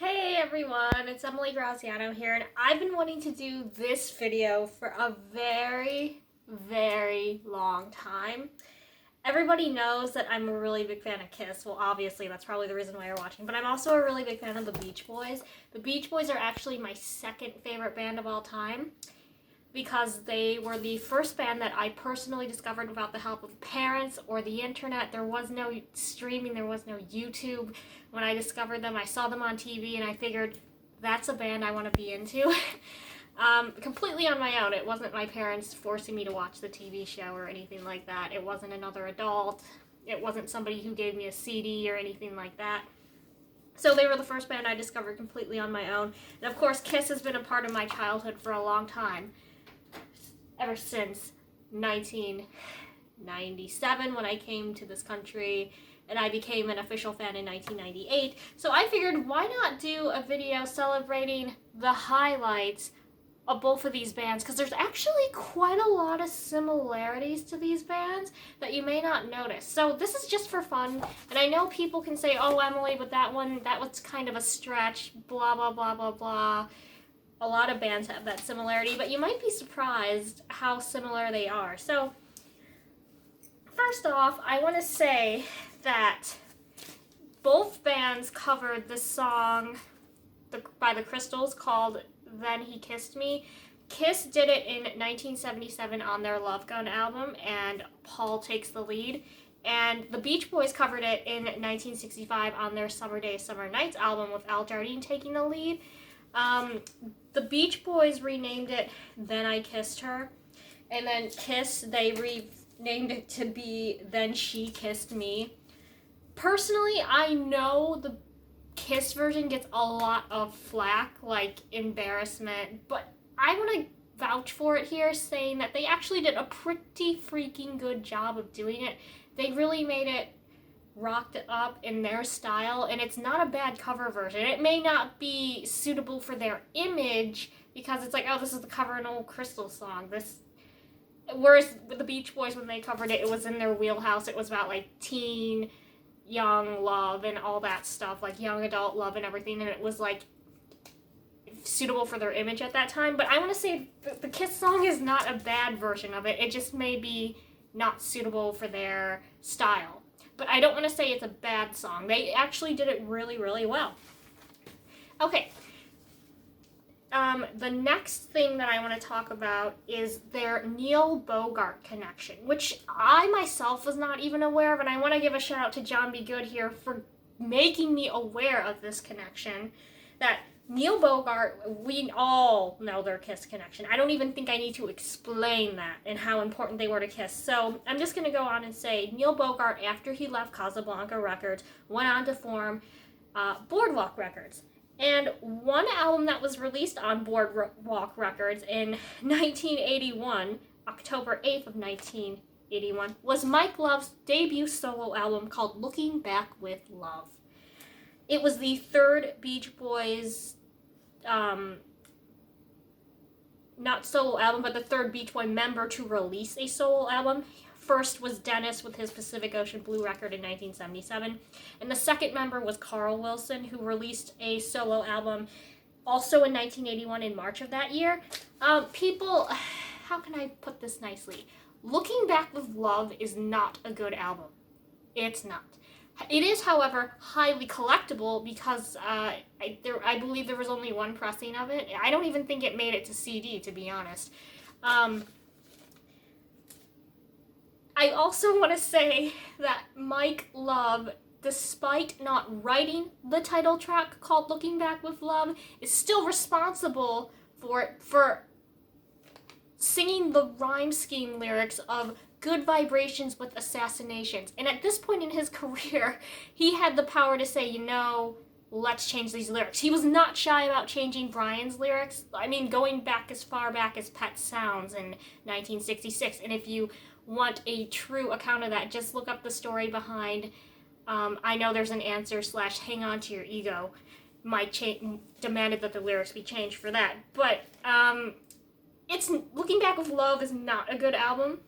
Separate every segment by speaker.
Speaker 1: Hey everyone, it's Emily Graziano here, and I've been wanting to do this video for a very long time. Everybody knows that I'm a really big fan of Kiss. Well, obviously, that's probably the reason why you're watching, but I'm also a really big fan of the Beach Boys. The Beach Boys are actually my second favorite band of all time because they were the first band that I personally discovered without the help of parents or the internet. There was no streaming, there was no YouTube. When I discovered them, I saw them on TV and I figured that's a band I want to be into. Completely on my own. It wasn't my parents forcing me to watch the TV show or anything like that. It wasn't another adult. It wasn't somebody who gave me a CD or anything like that. So they were the first band I discovered completely on my own. And of course, Kiss has been a part of my childhood for a long time. Ever since 1997 when I came to this country, and I became an official fan in 1998. So I figured, why not do a video celebrating the highlights of both of these bands, because there's actually quite a lot of similarities to these bands that you may not notice. So this is just for fun, and I know people can say, oh Emily, but that was kind of a stretch, blah blah blah blah blah. A lot of bands have that similarity, but you might be surprised how similar they are. So first off, I want to say that both bands covered the song by the Crystals called Then He Kissed Me. Kiss did it in 1977 on their Love Gun album, and Paul Takes the Lead. And the Beach Boys covered it in 1965 on their Summer Days, Summer Nights album with Al Jardine taking the lead. The Beach Boys renamed it Then I Kissed Her, and then Kiss, they renamed it to be Then She Kissed Me. Personally, I know the Kiss version gets a lot of flack, like embarrassment, but I want to vouch for it here, saying that they actually did a pretty freaking good job of doing it. They really made it rocked it up in their style, and it's not a bad cover version. It may not be suitable for their image because it's like, oh, this is the cover of an old Crystal song. Whereas with the Beach Boys, when they covered it, it was in their wheelhouse. It was about like teen, young love and all that stuff, like young adult love and everything, and it was like suitable for their image at that time. But I want to say the Kiss song is not a bad version of it. It just may be not suitable for their style. But I don't want to say it's a bad song. They actually did it really well. Okay. The next thing that I want to talk about is their Neil Bogart connection, which I myself was not even aware of, and I want to give a shout out to John B. Good here for making me aware of this connection. That Neil Bogart, we all know their Kiss connection. I don't even think I need to explain that and how important they were to Kiss. So I'm just going to go on and say Neil Bogart, after he left Casablanca Records, went on to form Boardwalk Records. And one album that was released on Boardwalk Records in 1981, October 8th of 1981, was Mike Love's debut solo album called Looking Back with Love. It was the third Beach Boys, not solo album, but the third Beach Boy member to release a solo album. First was Dennis with his Pacific Ocean Blue record in 1977, and the second member was Carl Wilson, who released a solo album also in 1981 in March of that year. People, how can I put this nicely? Looking Back with Love is not a good album. It's not. It is, however, highly collectible because I believe there was only one pressing of it. I don't even think it made it to CD, to be honest. I also want to say that Mike Love, despite not writing the title track called Looking Back with Love, is still responsible for singing the rhyme scheme lyrics of Good Vibrations with Assassinations. And at this point in his career, he had the power to say, let's change these lyrics. He was not shy about changing Brian's lyrics. I mean, going back as far back as Pet Sounds in 1966. And if you want a true account of that, just look up the story behind I Know There's an Answer / Hang On to Your Ego. Mike demanded that the lyrics be changed for that. But Looking Back with Love is not a good album.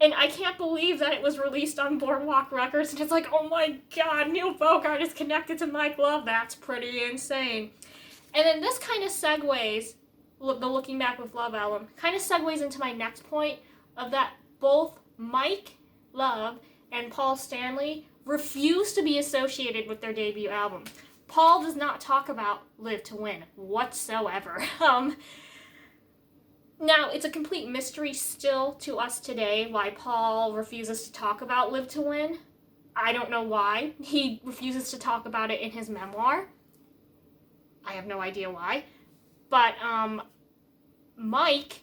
Speaker 1: And I can't believe that it was released on Boardwalk Records, and it's like, oh my god, Neil Bogart is connected to Mike Love. That's pretty insane. And then this kind of segues, the Looking Back with Love album, kind of segues into my next point of that both Mike Love and Paul Stanley refuse to be associated with their debut album. Paul does not talk about Live to Win whatsoever. Now, it's a complete mystery still to us today why Paul refuses to talk about Live to Win. I don't know why. He refuses to talk about it in his memoir. I have no idea why. But Mike,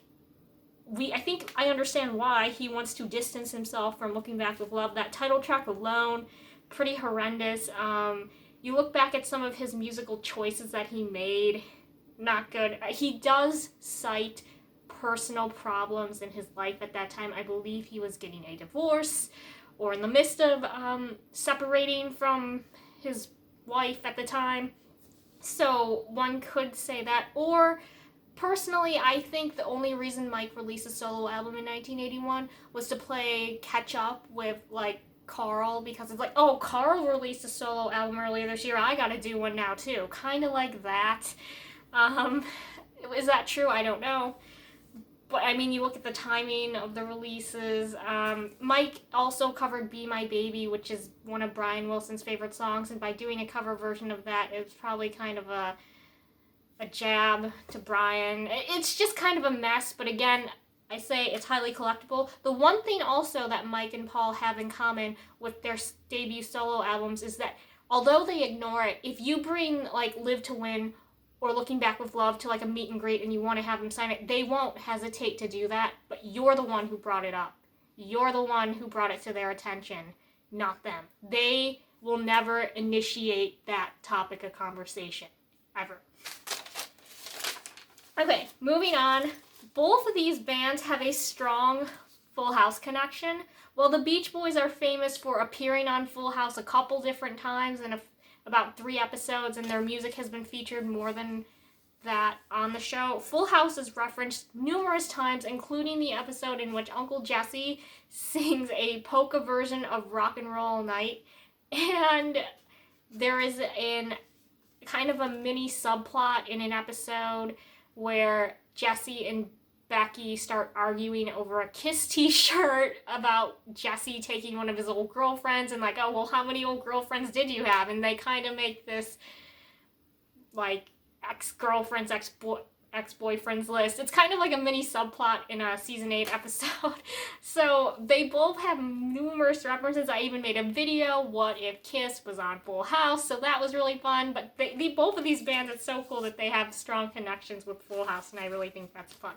Speaker 1: I think I understand why he wants to distance himself from Looking Back with Love. That title track alone, pretty horrendous. You look back at some of his musical choices that he made, not good. He does cite personal problems in his life at that time. I believe he was getting a divorce or in the midst of separating from his wife at the time. So one could say that. Or personally, I think the only reason Mike released a solo album in 1981 was to play catch up with like Carl, because it's like, oh, Carl released a solo album earlier this year, I gotta do one now too. Kind of like that. Is that true? I don't know. But I mean, you look at the timing of the releases. Mike also covered Be My Baby, which is one of Brian Wilson's favorite songs, and by doing a cover version of that, it was probably kind of a jab to Brian. It's just kind of a mess, but again, I say it's highly collectible. The one thing also that Mike and Paul have in common with their debut solo albums is that although they ignore it, if you bring like Live to Win or Looking Back with Love to like a meet and greet and you want to have them sign it, they won't hesitate to do that, but you're the one who brought it up. You're the one who brought it to their attention, not them. They will never initiate that topic of conversation, ever. Okay, moving on. Both of these bands have a strong Full House connection. While the Beach Boys are famous for appearing on Full House a couple different times in about 3 episodes, and their music has been featured more than that on the show, Full House is referenced numerous times, including the episode in which Uncle Jesse sings a polka version of Rock and Roll All Night. And there is kind of a mini subplot in an episode where Jesse and Becky start arguing over a Kiss t-shirt about Jesse taking one of his old girlfriends, and like, oh, well, how many old girlfriends did you have? And they kind of make this like ex-girlfriends, ex-boyfriends list. It's kind of like a mini subplot in a season 8 episode. So they both have numerous references. I even made a video, what if Kiss was on Full House? So that was really fun. But both of these bands, it's so cool that they have strong connections with Full House, and I really think that's fun.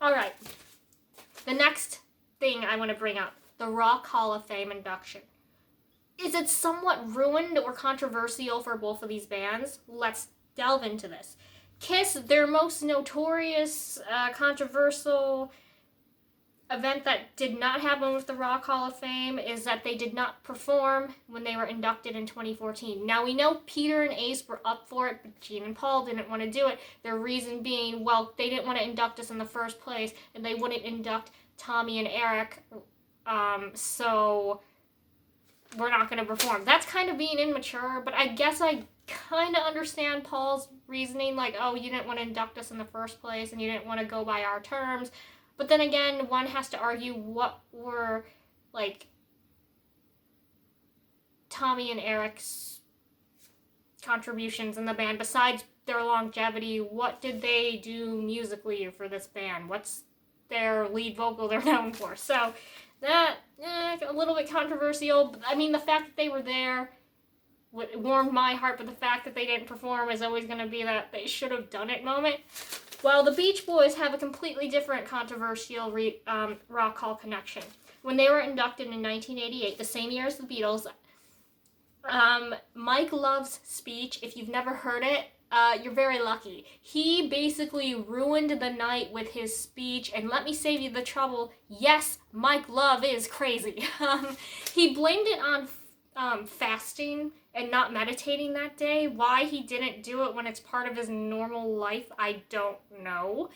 Speaker 1: All right, the next thing I want to bring up, the Rock Hall of Fame induction. Is it somewhat ruined or controversial for both of these bands? Let's delve into this. Kiss, their most notorious, controversial event that did not happen with the Rock Hall of Fame is that they did not perform when they were inducted in 2014. Now, we know Peter and Ace were up for it, but Gene and Paul didn't want to do it. Their reason being, well, they didn't want to induct us in the first place, and they wouldn't induct Tommy and Eric, so we're not going to perform. That's kind of being immature, but I guess I kind of understand Paul's reasoning, like, oh, you didn't want to induct us in the first place, and you didn't want to go by our terms. But then again, one has to argue what were, like, Tommy and Eric's contributions in the band. Besides their longevity, what did they do musically for this band? What's their lead vocal they're known for? So that, a little bit controversial. I mean, the fact that they were there warmed my heart, but the fact that they didn't perform is always going to be that they should have done it moment. Well, the Beach Boys have a completely different controversial Rock Hall connection. When they were inducted in 1988, the same year as the Beatles, Mike Love's speech, if you've never heard it, you're very lucky. He basically ruined the night with his speech, and let me save you the trouble, yes, Mike Love is crazy. He blamed it on fasting and not meditating that day. Why he didn't do it when it's part of his normal life, I don't know.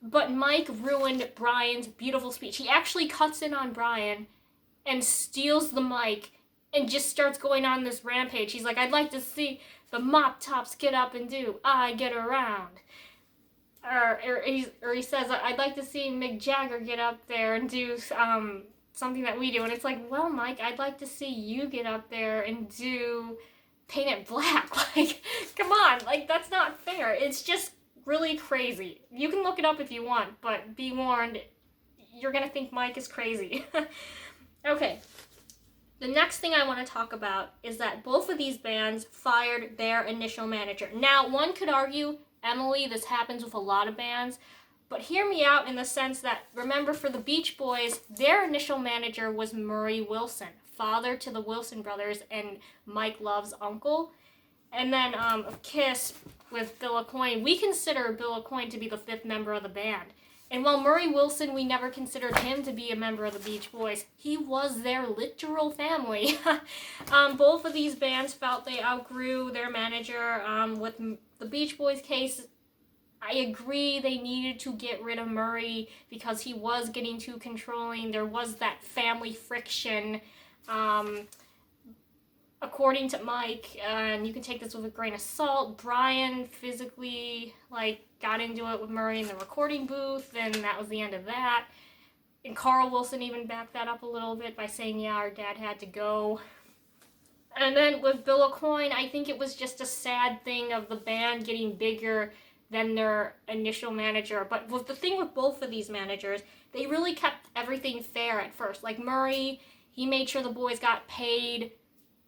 Speaker 1: But Mike ruined Brian's beautiful speech. He actually cuts in on Brian and steals the mic and just starts going on this rampage. He's like, I'd like to see the mop tops get up and do I Get Around. Or he says, I'd like to see Mick Jagger get up there and do something that we do. And it's like, well, Mike, I'd like to see you get up there and do Paint It Black. Like, come on. Like, that's not fair. It's just really crazy. You can look it up if you want, but be warned, you're going to think Mike is crazy. Okay. The next thing I want to talk about is that both of these bands fired their initial manager. Now, one could argue, Emily, this happens with a lot of bands, but hear me out in the sense that, remember, for the Beach Boys, their initial manager was Murray Wilson, father to the Wilson brothers and Mike Love's uncle. And then Kiss with Bill Aucoin, we consider Bill Aucoin to be the fifth member of the band. And while Murray Wilson, we never considered him to be a member of the Beach Boys, he was their literal family. Both of these bands felt they outgrew their manager. With the Beach Boys case, I agree they needed to get rid of Murray because he was getting too controlling. There was that family friction. According to Mike, and you can take this with a grain of salt, Brian physically got into it with Murray in the recording booth, and that was the end of that. And Carl Wilson even backed that up a little bit by saying, yeah, our dad had to go. And then with Bill Aucoin, I think it was just a sad thing of the band getting bigger than their initial manager. But with the thing with both of these managers, they really kept everything fair at first. Like Murray, he made sure the boys got paid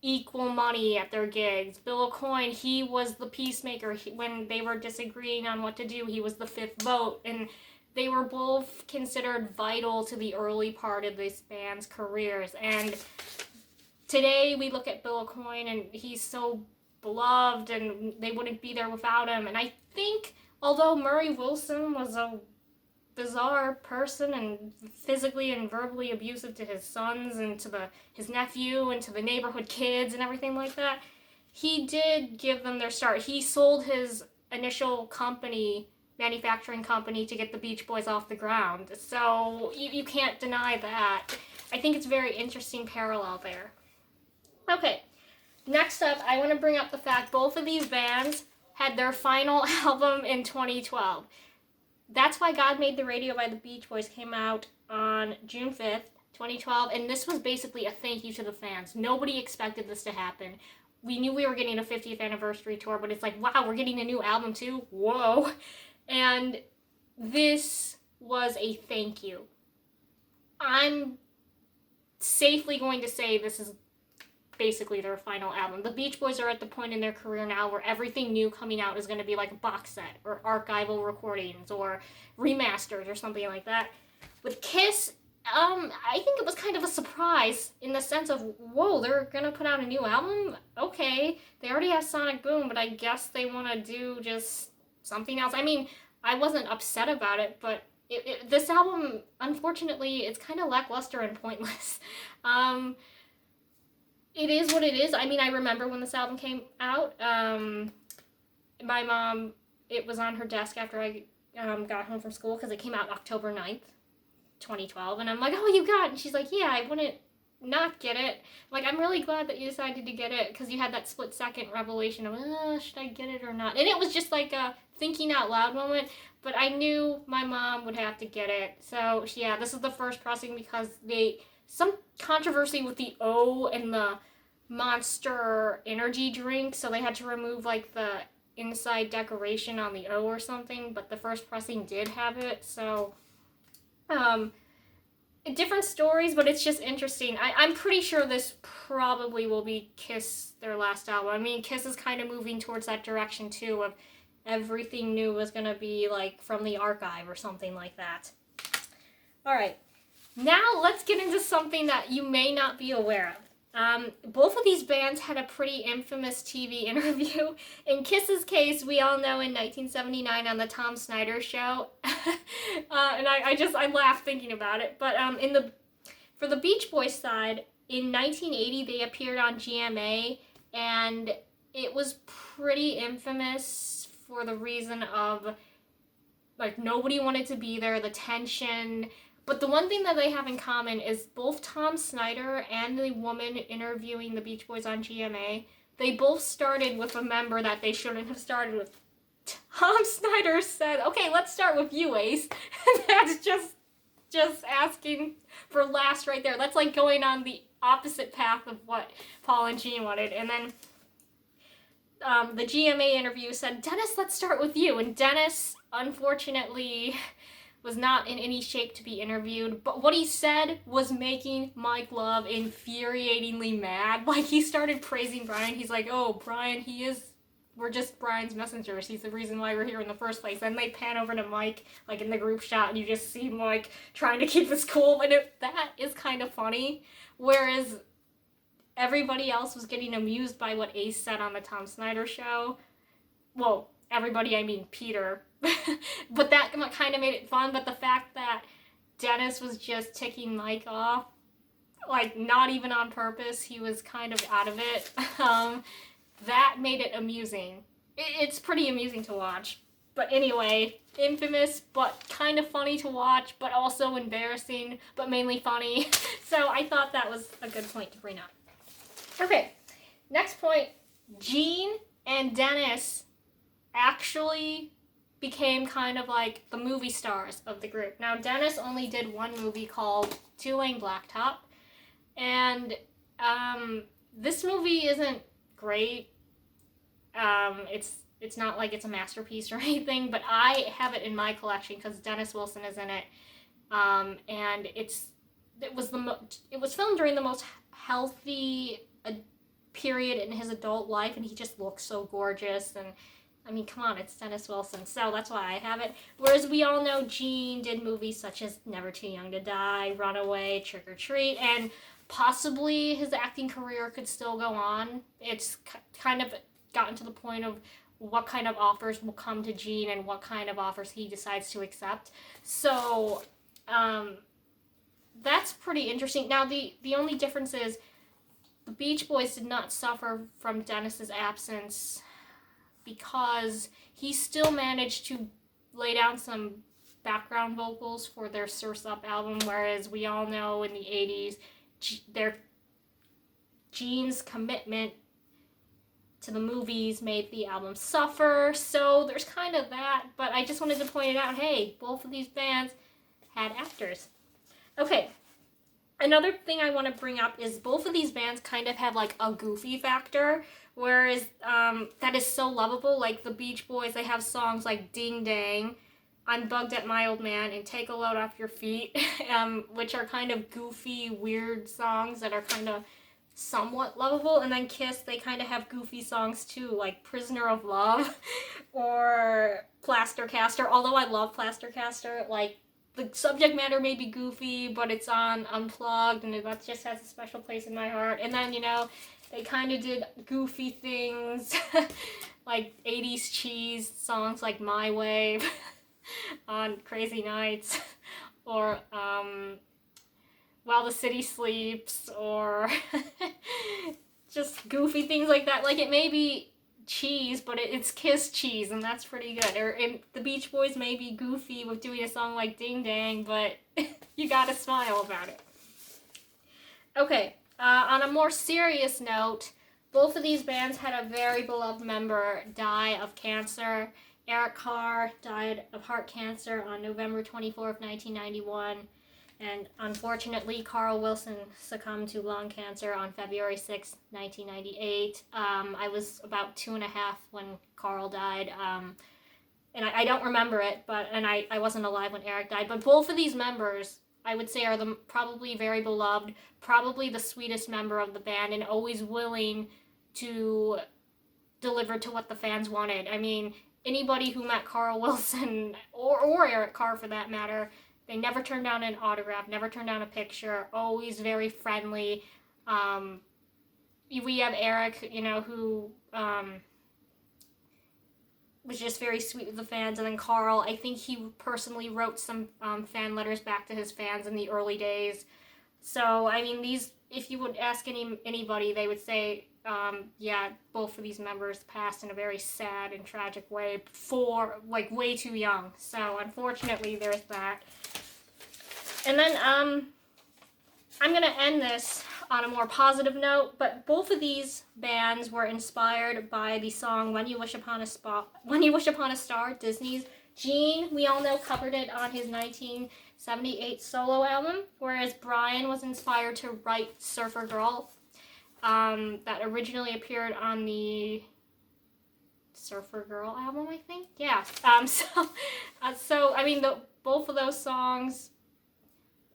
Speaker 1: equal money at their gigs. Bill Aucoin, he was the peacemaker. When they were disagreeing on what to do, he was the fifth vote. And they were both considered vital to the early part of this band's careers. And today we look at Bill Aucoin and he's so beloved and they wouldn't be there without him. And I think, although Murray Wilson was a bizarre person and physically and verbally abusive to his sons and to his nephew and to the neighborhood kids and everything like that, he did give them their start. He sold his initial manufacturing company, to get the Beach Boys off the ground. So you can't deny that. I think it's a very interesting parallel there. Okay, next up, I want to bring up the fact both of these bands had their final album in 2012. That's Why God Made the Radio by the Beach Boys came out on June 5th, 2012, and this was basically a thank you to the fans. Nobody expected this to happen. We knew we were getting a 50th anniversary tour, but it's like, wow, we're getting a new album too? Whoa. And this was a thank you. I'm safely going to say this is basically their final album. The Beach Boys are at the point in their career now where everything new coming out is going to be like a box set or archival recordings or remasters or something like that. With Kiss, I think it was kind of a surprise in the sense of, whoa, they're going to put out a new album? Okay, they already have Sonic Boom, but I guess they want to do just something else. I mean, I wasn't upset about it, but this album, unfortunately, it's kind of lackluster and pointless. It is what it is. I mean, I remember when this album came out. My mom, it was on her desk after I got home from school because it came out October 9th, 2012. And I'm like, oh, you got it? And she's like, yeah, I wouldn't not get it. Like, I'm really glad that you decided to get it because you had that split-second revelation of, should I get it or not? And it was just like a thinking out loud moment. But I knew my mom would have to get it. So, yeah, this is the first pressing because some controversy with the O and the Monster energy drink, so they had to remove like the inside decoration on the O or something, but the first pressing did have it. So different stories, but it's just interesting. I'm pretty sure this probably will be Kiss, their last album. I mean, Kiss is kind of moving towards that direction too, of everything new is going to be like from the archive or something like that. All right. Now let's get into something that you may not be aware of. Both of these bands had a pretty infamous TV interview. In Kiss's case, we all know in 1979 on the Tom Snyder Show, and I laugh thinking about it. But for the Beach Boys side, in 1980 they appeared on GMA, and it was pretty infamous for the reason of Like, nobody wanted to be there, the tension. But the one thing that they have in common is both Tom Snyder and the woman interviewing the Beach Boys on GMA, they both started with a member that they shouldn't have started with. Tom Snyder said, okay, let's start with you, Ace. And that's just asking for last right there. That's like going on the opposite path of what Paul and Gene wanted. And then the GMA interview said, Dennis, let's start with you. And Dennis, unfortunately, was not in any shape to be interviewed. But what he said was making Mike Love infuriatingly mad. Like, he started praising Brian. He's like, oh, Brian, we're just Brian's messengers. He's the reason why we're here in the first place. Then they pan over to Mike, like in the group shot, and you just see Mike trying to keep his cool. And that is kind of funny. Whereas everybody else was getting amused by what Ace said on the Tom Snyder show. Well, everybody, I mean Peter. But that kind of made it fun. But the fact that Dennis was just ticking Mike off, like not even on purpose, he was kind of out of it. That made it amusing. It's pretty amusing to watch. But anyway, infamous, but kind of funny to watch, but also embarrassing, but mainly funny. So I thought that was a good point to bring up. Okay, next point. Gene and Dennis actually became kind of like the movie stars of the group. Now, Dennis only did one movie called Two-Lane Blacktop, and this movie isn't great. It's not like it's a masterpiece or anything, but I have it in my collection because Dennis Wilson is in it, and it was filmed during the most healthy period in his adult life, and he just looks so gorgeous. And I mean, come on, it's Dennis Wilson, so that's why I have it. Whereas we all know Gene did movies such as Never Too Young to Die, Runaway, Trick or Treat, and possibly his acting career could still go on. It's kind of gotten to the point of what kind of offers will come to Gene and what kind of offers he decides to accept. So that's pretty interesting. Now, the only difference is the Beach Boys did not suffer from Dennis's absence because he still managed to lay down some background vocals for their Surf's Up album, whereas we all know in the 80s, Gene's commitment to the movies made the album suffer. So there's kind of that, but I just wanted to point it out. Hey, both of these bands had actors. Okay, another thing I want to bring up is both of these bands kind of have like a goofy factor, whereas that is so lovable. Like the Beach Boys, they have songs like Ding Dang, I'm Bugged at My Old Man, and Take a Load Off Your Feet, which are kind of goofy, weird songs that are kind of somewhat lovable. And then Kiss, they kind of have goofy songs too, like Prisoner of Love or Plaster Caster. Although I love Plaster Caster, like the subject matter may be goofy, but it's on Unplugged, and that just has a special place in my heart. And then, you know, they kind of did goofy things like 80s cheese songs like My Way on Crazy Nights, or While the City Sleeps, or just goofy things like that. Like, it may be cheese, but it's Kiss cheese, and that's pretty good. Or the Beach Boys may be goofy with doing a song like Ding Dang, but you gotta smile about it. Okay, on a more serious note, both of these bands had a very beloved member die of cancer. Eric Carr died of heart cancer on November 24th, 1991. And unfortunately, Carl Wilson succumbed to lung cancer on February 6th, 1998. I was about 2.5 when Carl died. And I don't remember it, and I wasn't alive when Eric died. But both of these members, I would say, are probably very beloved, probably the sweetest member of the band, and always willing to deliver to what the fans wanted. I mean, anybody who met Carl Wilson, or Eric Carr for that matter, they never turned down an autograph, never turned down a picture, always very friendly. We have Eric, you know, who was just very sweet with the fans. And then Carl, I think he personally wrote some fan letters back to his fans in the early days. So, I mean, if you would ask anybody, they would say Yeah, both of these members passed in a very sad and tragic way for, like, way too young. So, unfortunately, there's that. And then, I'm gonna end this on a more positive note, but both of these bands were inspired by the song When You Wish Upon a Star, Disney's. Gene, we all know, covered it on his 1978 solo album, whereas Brian was inspired to write Surfer Girl, that originally appeared on the Surfer Girl album, I think. Yeah. So I mean, both of those songs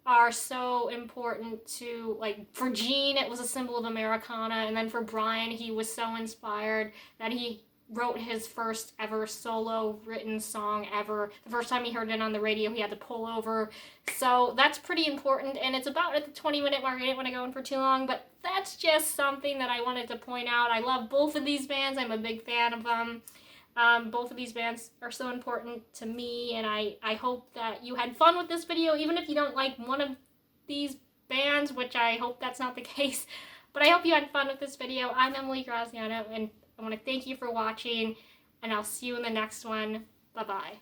Speaker 1: are so important to, like, for Gene, it was a symbol of Americana, and then for Brian, he was so inspired that he wrote his first ever solo written song ever. The first time he heard it on the radio, he had to pull over. So that's pretty important, and it's about at the 20-minute mark. I didn't want to go in for too long, but that's just something that I wanted to point out. I love both of these bands. I'm a big fan of them. Both of these bands are so important to me, and I hope that you had fun with this video, even if you don't like one of these bands, which I hope that's not the case. But I hope you had fun with this video. I'm Emily Graziano, and I want to thank you for watching, and I'll see you in the next one. Bye-bye.